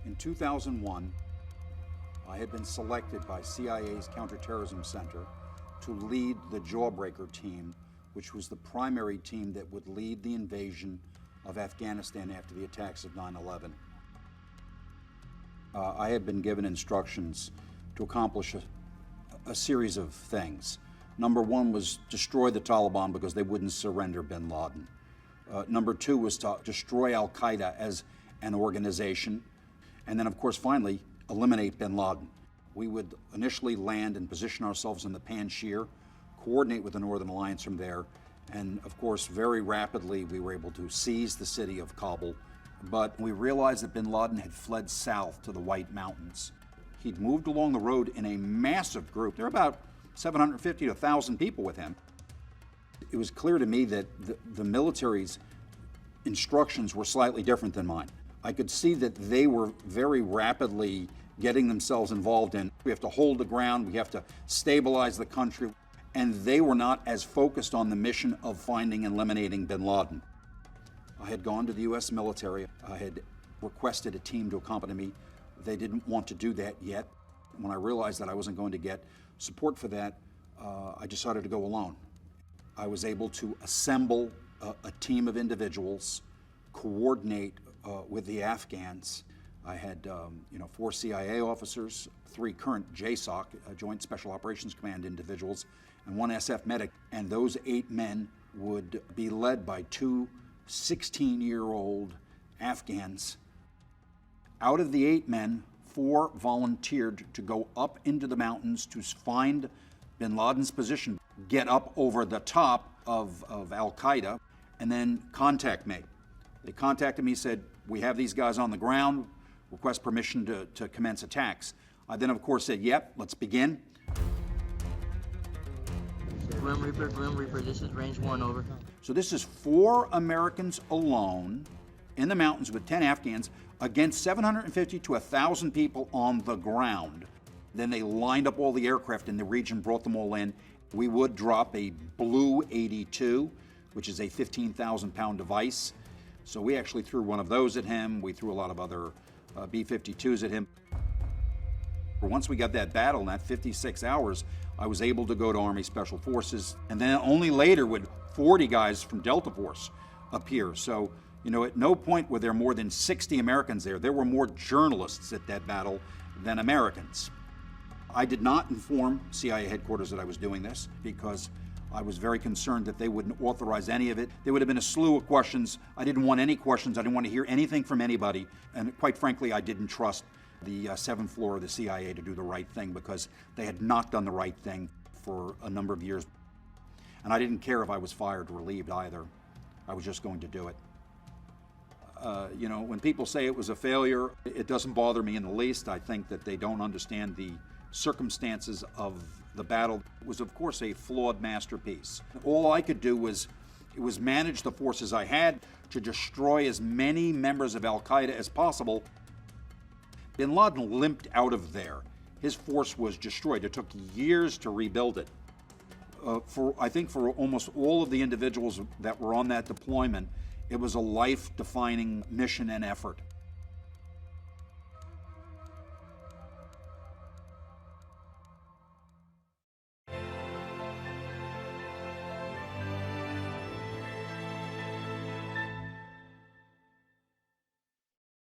In 2001, I had been selected by CIA's Counterterrorism Center to lead the Jawbreaker team, which was the primary team that would lead the invasion of Afghanistan after the attacks of 9/11. I had been given instructions to accomplish a series of things. Number one was destroy the Taliban because they wouldn't surrender bin Laden. Number two was to destroy Al-Qaeda as an organization. And then, of course, finally, eliminate bin Laden. We would initially land and position ourselves in the Panjshir, coordinate with the Northern Alliance from there, and of course, very rapidly, we were able to seize the city of Kabul. But we realized that bin Laden had fled south to the White Mountains. He'd moved along the road in a massive group. There were about 750 to 1,000 people with him. It was clear to me that the military's instructions were slightly different than mine. I could see that they were very rapidly getting themselves involved in, we have to hold the ground, we have to stabilize the country, and they were not as focused on the mission of finding and eliminating bin Laden. I had gone to the U.S. military. I had requested a team to accompany me. They didn't want to do that yet. When I realized that I wasn't going to get support for that, I decided to go alone. I was able to assemble a team of individuals, coordinate with the Afghans. I had 4 CIA officers, 3 current JSOC, Joint Special Operations Command individuals, and 1 SF medic. And those 8 men would be led by 2 16-year-old Afghans. Out of the 8 men, 4 volunteered to go up into the mountains to find bin Laden's position, get up over the top of Al-Qaeda, and then contact me. They contacted me, said, we have these guys on the ground, request permission to commence attacks. I then, of course, said, yep, let's begin. Grim Reaper, this is range 1, over. So this is 4 Americans alone in the mountains with 10 Afghans against 750 to 1,000 people on the ground. Then they lined up all the aircraft in the region, brought them all in. We would drop a Blue 82, which is a 15,000-pound device. So we actually threw one of those at him. We threw a lot of other B-52s at him. Once we got that battle in that 56 hours, I was able to go to Army Special Forces, and then only later would 40 guys from Delta Force appear. So, at no point were there more than 60 Americans there. There were more journalists at that battle than Americans. I did not inform CIA headquarters that I was doing this because I was very concerned that they wouldn't authorize any of it. There would have been a slew of questions. I didn't want any questions. I didn't want to hear anything from anybody. And quite frankly, I didn't trust the 7th floor of the CIA to do the right thing because they had not done the right thing for a number of years. And I didn't care if I was fired or relieved either. I was just going to do it. When people say it was a failure, it doesn't bother me in the least. I think that they don't understand the circumstances of the battle. It was, of course, a flawed masterpiece. All I could do was manage the forces I had to destroy as many members of Al-Qaeda as possible. Bin Laden limped out of there. His force was destroyed. It took years to rebuild it. I think for almost all of the individuals that were on that deployment, it was a life-defining mission and effort.